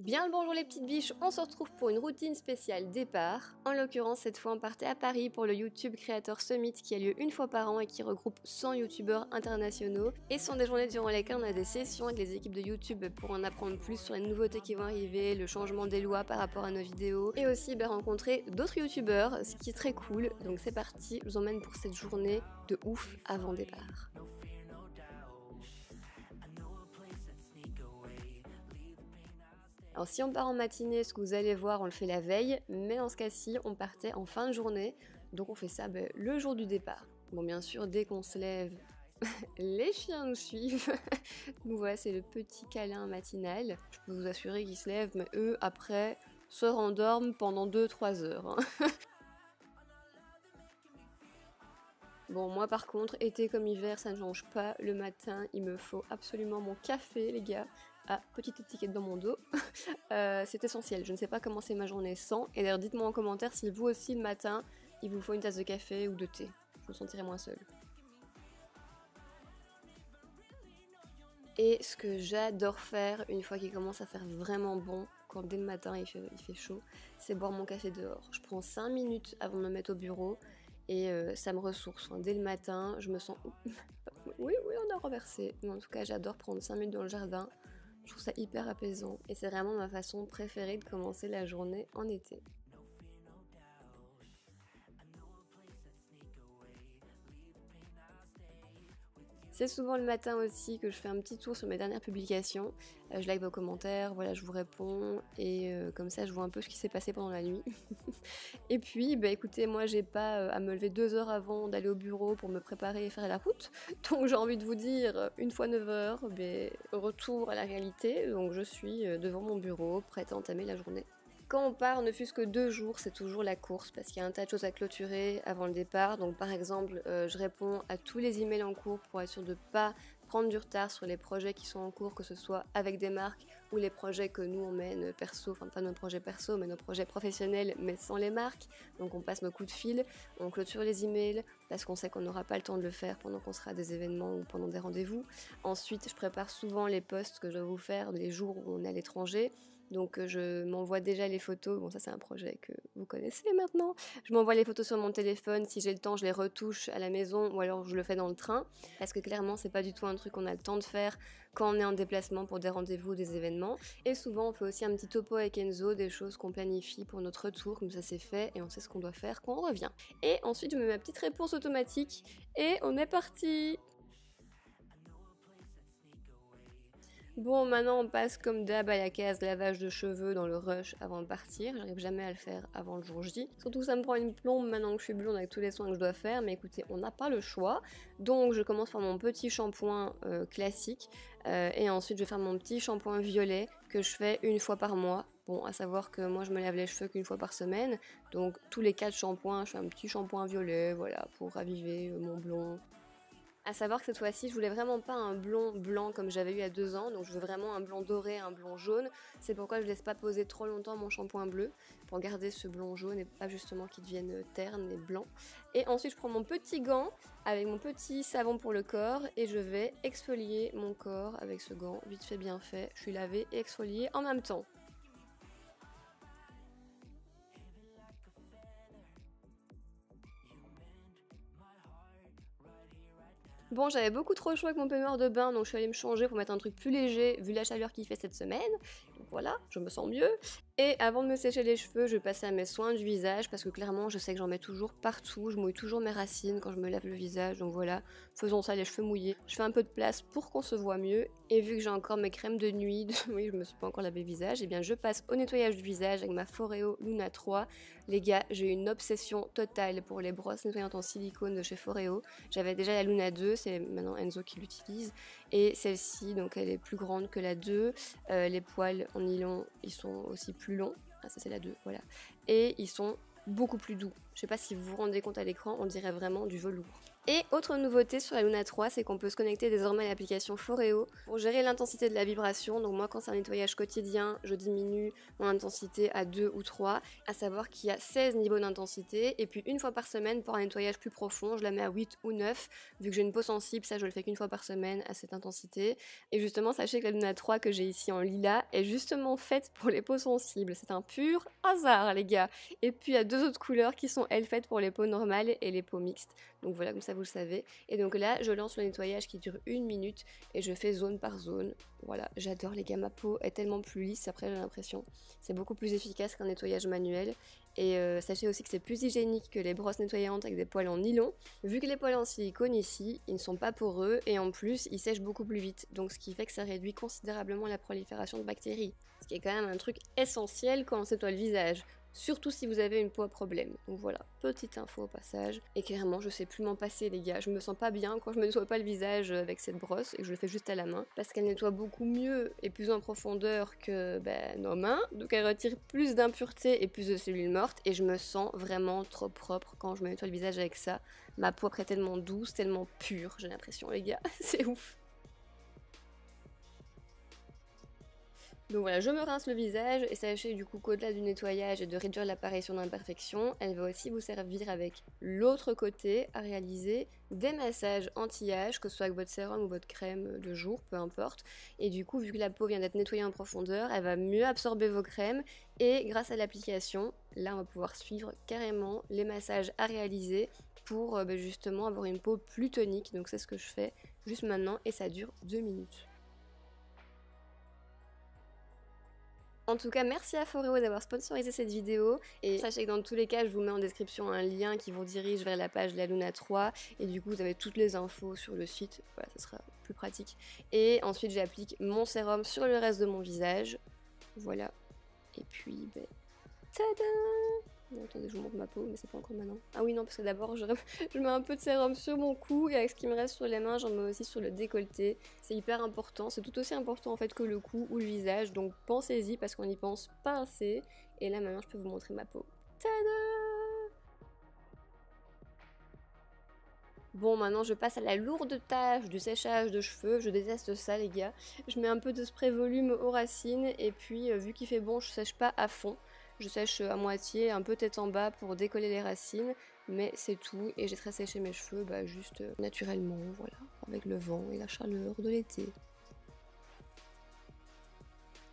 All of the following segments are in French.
Bien le bonjour les petites biches, on se retrouve pour une routine spéciale départ. En l'occurrence, cette fois on partait à Paris pour le YouTube Creator Summit qui a lieu une fois par an et qui regroupe 100 youtubeurs internationaux. Et ce sont des journées durant lesquelles on a des sessions avec les équipes de YouTube pour en apprendre plus sur les nouveautés qui vont arriver, le changement des lois par rapport à nos vidéos et aussi rencontrer d'autres youtubeurs, ce qui est très cool. Donc c'est parti, je vous emmène pour cette journée de ouf avant départ. Alors si on part en matinée, ce que vous allez voir, on le fait la veille, mais dans ce cas-ci, on partait en fin de journée, donc on fait ça le jour du départ. Bon, bien sûr, dès qu'on se lève, les chiens nous suivent. Donc voilà, c'est le petit câlin matinal. Je peux vous assurer qu'ils se lèvent, mais eux, après, se rendorment pendant 2-3 heures. Hein. Bon, moi par contre, été comme hiver, ça ne change pas. Le matin, il me faut absolument mon café, les gars. Ah, petite étiquette dans mon dos. C'est essentiel, je ne sais pas commencer ma journée sans. Et d'ailleurs, dites-moi en commentaire si vous aussi, le matin, il vous faut une tasse de café ou de thé. Je me sentirai moins seule. Et ce que j'adore faire, une fois qu'il commence à faire vraiment bon, quand dès le matin il fait chaud, c'est boire mon café dehors. Je prends 5 minutes avant de me mettre au bureau. Et ça me ressource. Enfin, dès le matin, je me sens... oui, on a renversé. Mais en tout cas, j'adore prendre 5 minutes dans le jardin. Je trouve ça hyper apaisant. Et c'est vraiment ma façon préférée de commencer la journée en été. C'est souvent le matin aussi que je fais un petit tour sur mes dernières publications. Je like vos commentaires, voilà, je vous réponds et comme ça je vois un peu ce qui s'est passé pendant la nuit. Et puis, écoutez, moi j'ai pas à me lever 2 heures avant d'aller au bureau pour me préparer et faire la route. Donc j'ai envie de vous dire, une fois 9 heures, retour à la réalité. Donc je suis devant mon bureau, prête à entamer la journée. Quand on part, ne fût-ce que 2 jours, c'est toujours la course parce qu'il y a un tas de choses à clôturer avant le départ. Donc par exemple, je réponds à tous les emails en cours pour être sûr de ne pas prendre du retard sur les projets qui sont en cours, que ce soit avec des marques ou les projets que nous on mène perso, enfin pas nos projets perso mais nos projets professionnels mais sans les marques. Donc on passe nos coups de fil, on clôture les emails parce qu'on sait qu'on n'aura pas le temps de le faire pendant qu'on sera à des événements ou pendant des rendez-vous. Ensuite je prépare souvent les posts que je dois vous faire les jours où on est à l'étranger. Donc je m'envoie déjà les photos, bon ça c'est un projet que vous connaissez maintenant. Je m'envoie les photos sur mon téléphone, si j'ai le temps je les retouche à la maison ou alors je le fais dans le train. Parce que clairement c'est pas du tout un truc qu'on a le temps de faire quand on est en déplacement pour des rendez-vous ou des événements. Et souvent on fait aussi un petit topo avec Enzo, des choses qu'on planifie pour notre retour, comme ça c'est fait et on sait ce qu'on doit faire quand on revient. Et ensuite je mets ma petite réponse automatique et on est parti! Bon, maintenant on passe comme d'hab à la case lavage de cheveux dans le rush avant de partir. J'arrive jamais à le faire avant le jour J. Surtout ça me prend une plombe maintenant que je suis blonde avec tous les soins que je dois faire. Mais écoutez, on n'a pas le choix. Donc je commence par mon petit shampoing classique. Et ensuite je vais faire mon petit shampoing violet que je fais une fois par mois. Bon, à savoir que moi je me lave les cheveux qu'une fois par semaine. Donc tous les 4 shampoings, je fais un petit shampoing violet, voilà, pour raviver mon blond. À savoir que cette fois-ci, je voulais vraiment pas un blond blanc comme j'avais eu il y a 2 ans, donc je veux vraiment un blond doré, un blond jaune. C'est pourquoi je laisse pas poser trop longtemps mon shampoing bleu, pour garder ce blond jaune et pas justement qu'il devienne terne et blanc. Et ensuite, je prends mon petit gant avec mon petit savon pour le corps et je vais exfolier mon corps avec ce gant, vite fait bien fait. Je suis lavée et exfoliée en même temps. Bon, j'avais beaucoup trop chaud avec mon peignoir de bain, donc je suis allée me changer pour mettre un truc plus léger, vu la chaleur qu'il fait cette semaine. Donc voilà, je me sens mieux. Et avant de me sécher les cheveux, je vais passer à mes soins du visage, parce que clairement, je sais que j'en mets toujours partout. Je mouille toujours mes racines quand je me lave le visage, donc voilà, faisons ça les cheveux mouillés. Je fais un peu de place pour qu'on se voit mieux. Et vu que j'ai encore mes crèmes de nuit, oui, je me suis pas encore lavé le visage, et bien je passe au nettoyage du visage avec ma Foreo Luna 3. Les gars, j'ai une obsession totale pour les brosses nettoyantes en silicone de chez Foreo. J'avais déjà la Luna 2, c'est maintenant Enzo qui l'utilise. Et celle-ci, donc elle est plus grande que la 2. Les poils en nylon, ils sont aussi plus longs. Ah, ça c'est la 2, voilà. Et ils sont beaucoup plus doux. Je sais pas si vous vous rendez compte à l'écran, on dirait vraiment du velours. Et autre nouveauté sur la Luna 3, c'est qu'on peut se connecter désormais à l'application Foreo pour gérer l'intensité de la vibration. Donc moi, quand c'est un nettoyage quotidien, je diminue mon intensité à 2 ou 3, à savoir qu'il y a 16 niveaux d'intensité. Et puis une fois par semaine, pour un nettoyage plus profond, je la mets à 8 ou 9. Vu que j'ai une peau sensible, ça je le fais qu'une fois par semaine à cette intensité. Et justement, sachez que la Luna 3 que j'ai ici en lilas est justement faite pour les peaux sensibles. C'est un pur hasard, les gars. Et puis il y a deux autres couleurs qui sont elles faites pour les peaux normales et les peaux mixtes. Donc voilà, comme ça vous le savez. Et donc là, je lance le nettoyage qui dure 1 minute et je fais zone par zone. Voilà, j'adore les gars, ma peau est tellement plus lisse après, j'ai l'impression. C'est beaucoup plus efficace qu'un nettoyage manuel. Et sachez aussi que c'est plus hygiénique que les brosses nettoyantes avec des poils en nylon. Vu que les poils en silicone ici, ils ne sont pas poreux et en plus, ils sèchent beaucoup plus vite. Donc ce qui fait que ça réduit considérablement la prolifération de bactéries. Ce qui est quand même un truc essentiel quand on nettoie le visage. Surtout si vous avez une peau à problème. Donc voilà, petite info au passage. Et clairement, je sais plus m'en passer les gars. Je me sens pas bien quand je me nettoie pas le visage avec cette brosse et que je le fais juste à la main. Parce qu'elle nettoie beaucoup mieux et plus en profondeur que nos mains. Donc elle retire plus d'impuretés et plus de cellules mortes. Et je me sens vraiment trop propre quand je me nettoie le visage avec ça. Ma peau après est tellement douce, tellement pure, j'ai l'impression les gars. C'est ouf. Donc voilà, je me rince le visage et sachez du coup qu'au-delà du nettoyage et de réduire l'apparition d'imperfections, elle va aussi vous servir avec l'autre côté à réaliser des massages anti-âge, que ce soit avec votre sérum ou votre crème de jour, peu importe. Et du coup, vu que la peau vient d'être nettoyée en profondeur, elle va mieux absorber vos crèmes et grâce à l'application, là on va pouvoir suivre carrément les massages à réaliser pour justement avoir une peau plus tonique. Donc c'est ce que je fais juste maintenant et ça dure 2 minutes. En tout cas, merci à Foreo d'avoir sponsorisé cette vidéo. Et sachez que dans tous les cas, je vous mets en description un lien qui vous dirige vers la page de la Luna 3. Et du coup, vous avez toutes les infos sur le site. Voilà, ça sera plus pratique. Et ensuite, j'applique mon sérum sur le reste de mon visage. Voilà. Et puis, tada! Non, attendez, je vous montre ma peau, mais c'est pas encore maintenant. Ah oui, non, parce que d'abord, je mets un peu de sérum sur mon cou et avec ce qui me reste sur les mains, j'en mets aussi sur le décolleté. C'est hyper important, c'est tout aussi important en fait que le cou ou le visage, donc pensez-y parce qu'on n'y pense pas assez. Et là, maintenant, je peux vous montrer ma peau. Tada! Bon, maintenant je passe à la lourde tâche du séchage de cheveux. Je déteste ça, les gars. Je mets un peu de spray volume aux racines et puis, vu qu'il fait bon, je sèche pas à fond. Je sèche à moitié, un peu tête en bas pour décoller les racines, mais c'est tout. Et j'ai très séché mes cheveux, juste naturellement, voilà, avec le vent et la chaleur de l'été.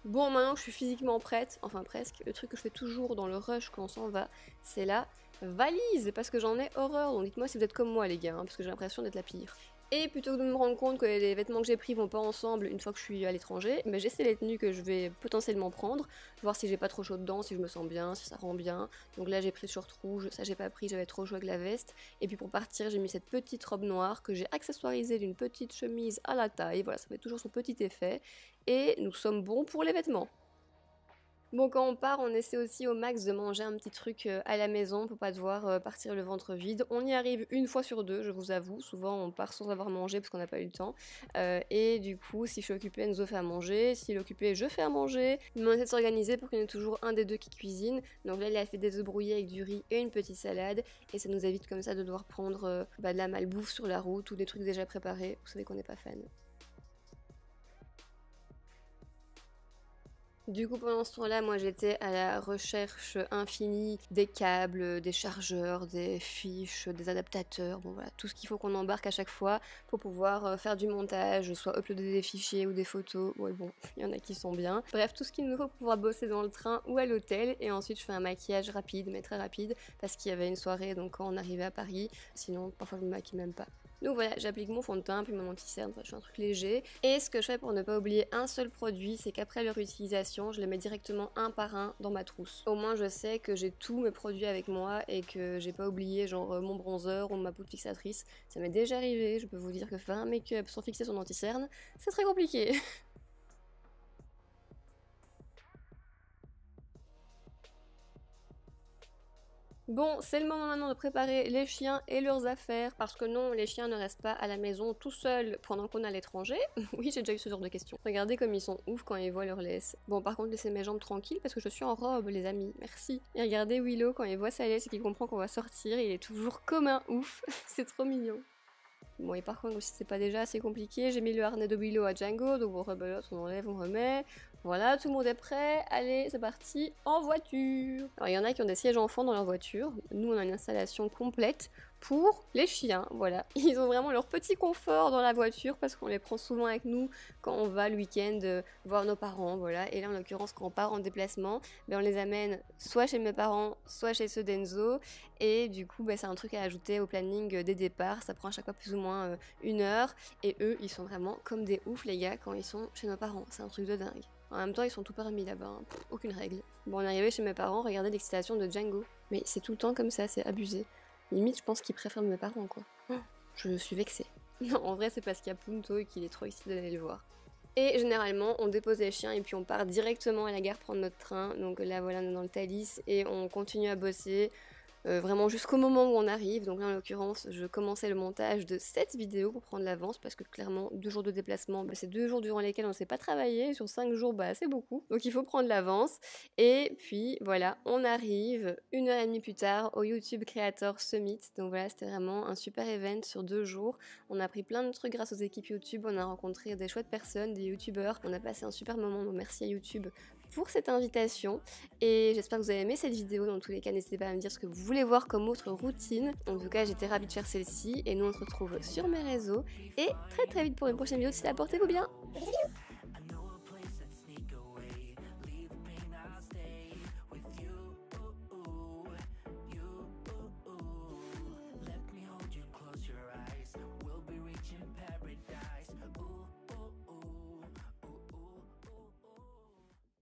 Bon, maintenant que je suis physiquement prête, enfin presque, le truc que je fais toujours dans le rush quand on s'en va, c'est la valise, parce que j'en ai horreur. Donc dites-moi si vous êtes comme moi, les gars, parce que j'ai l'impression d'être la pire. Et plutôt que de me rendre compte que les vêtements que j'ai pris vont pas ensemble une fois que je suis à l'étranger, mais j'essaie les tenues que je vais potentiellement prendre, voir si j'ai pas trop chaud dedans, si je me sens bien, si ça rend bien. Donc là j'ai pris le short rouge, ça j'ai pas pris, j'avais trop chaud avec la veste. Et puis pour partir j'ai mis cette petite robe noire que j'ai accessoirisée d'une petite chemise à la taille, voilà ça fait toujours son petit effet. Et nous sommes bons pour les vêtements. Bon, quand on part, on essaie aussi au max de manger un petit truc à la maison pour pas devoir partir le ventre vide. On y arrive une fois sur deux, je vous avoue. Souvent, on part sans avoir mangé parce qu'on n'a pas eu le temps. Et du coup, si je suis occupée, Enzo fait à manger. S'il est occupé, je fais à manger. Mais on essaie de s'organiser pour qu'il y en ait toujours un des deux qui cuisine. Donc là, il a fait des œufs brouillés avec du riz et une petite salade. Et ça nous évite comme ça de devoir prendre de la malbouffe sur la route ou des trucs déjà préparés. Vous savez qu'on n'est pas fan. Du coup, pendant ce temps-là, moi j'étais à la recherche infinie des câbles, des chargeurs, des fiches, des adaptateurs, bon voilà, tout ce qu'il faut qu'on embarque à chaque fois pour pouvoir faire du montage, soit uploader des fichiers ou des photos. Ouais, bon, il y en a qui sont bien. Bref, tout ce qu'il nous faut pour pouvoir bosser dans le train ou à l'hôtel. Et ensuite, je fais un maquillage rapide, mais très rapide, parce qu'il y avait une soirée donc quand on arrivait à Paris. Sinon, parfois je me maquille même pas. Donc voilà, j'applique mon fond de teint, puis mon anti-cerne, je fais un truc léger. Et ce que je fais pour ne pas oublier un seul produit, c'est qu'après leur utilisation, je les mets directement un par un dans ma trousse. Au moins je sais que j'ai tous mes produits avec moi et que j'ai pas oublié genre mon bronzer ou ma poudre fixatrice. Ça m'est déjà arrivé, je peux vous dire que faire un make-up sans fixer son anti-cerne, c'est très compliqué. Bon, c'est le moment maintenant de préparer les chiens et leurs affaires, parce que non, les chiens ne restent pas à la maison tout seuls pendant qu'on est à l'étranger. Oui, j'ai déjà eu ce genre de questions. Regardez comme ils sont ouf quand ils voient leur laisse. Bon, par contre, laissez mes jambes tranquilles parce que je suis en robe, les amis. Merci. Et regardez Willow quand il voit sa laisse et qu'il comprend qu'on va sortir, il est toujours comme un ouf. C'est trop mignon. Bon, et par contre, si c'est pas déjà assez compliqué, j'ai mis le harnais de Willow à Django, donc on rebelote, on enlève, on remet. Voilà, tout le monde est prêt. Allez, c'est parti, en voiture. Alors, il y en a qui ont des sièges enfants dans leur voiture. Nous, on a une installation complète pour les chiens, voilà. Ils ont vraiment leur petit confort dans la voiture parce qu'on les prend souvent avec nous quand on va le week-end voir nos parents, voilà. Et là, en l'occurrence, quand on part en déplacement, ben, on les amène soit chez mes parents, soit chez ceux d'Enzo. Et du coup, ben, c'est un truc à ajouter au planning des départs. Ça prend à chaque fois plus ou moins 1 heure. Et eux, ils sont vraiment comme des oufs, les gars, quand ils sont chez nos parents. C'est un truc de dingue. En même temps, ils sont tout permis là-bas, hein. Aucune règle. Bon, on est arrivé chez mes parents, regardez l'excitation de Django. Mais c'est tout le temps comme ça, c'est abusé. Limite, je pense qu'ils préfèrent mes parents, quoi. Je suis vexée. Non, en vrai, c'est parce qu'il y a Punto et qu'il est trop excité d'aller le voir. Et généralement, on dépose les chiens et puis on part directement à la gare prendre notre train. Donc là, voilà, on est dans le Thalys et on continue à bosser. Vraiment jusqu'au moment où on arrive. Donc là en l'occurrence je commençais le montage de cette vidéo pour prendre l'avance parce que clairement 2 jours de déplacement, bah, c'est 2 jours durant lesquels on ne sait pas travailler, sur 5 jours bah c'est beaucoup, donc il faut prendre l'avance. Et puis voilà, on arrive 1 heure et demie plus tard au YouTube Creator Summit. Donc voilà, c'était vraiment un super event sur 2 jours. On a appris plein de trucs grâce aux équipes YouTube, on a rencontré des chouettes personnes, des youtubeurs, on a passé un super moment, donc merci à YouTube pour cette invitation et j'espère que vous avez aimé cette vidéo. Dans tous les cas, n'hésitez pas à me dire ce que vous voulez voir comme autre routine. En tout cas, j'étais ravie de faire celle-ci et nous on se retrouve sur mes réseaux et très vite pour une prochaine vidéo. D'ici là, portez-vous bien. Bisous.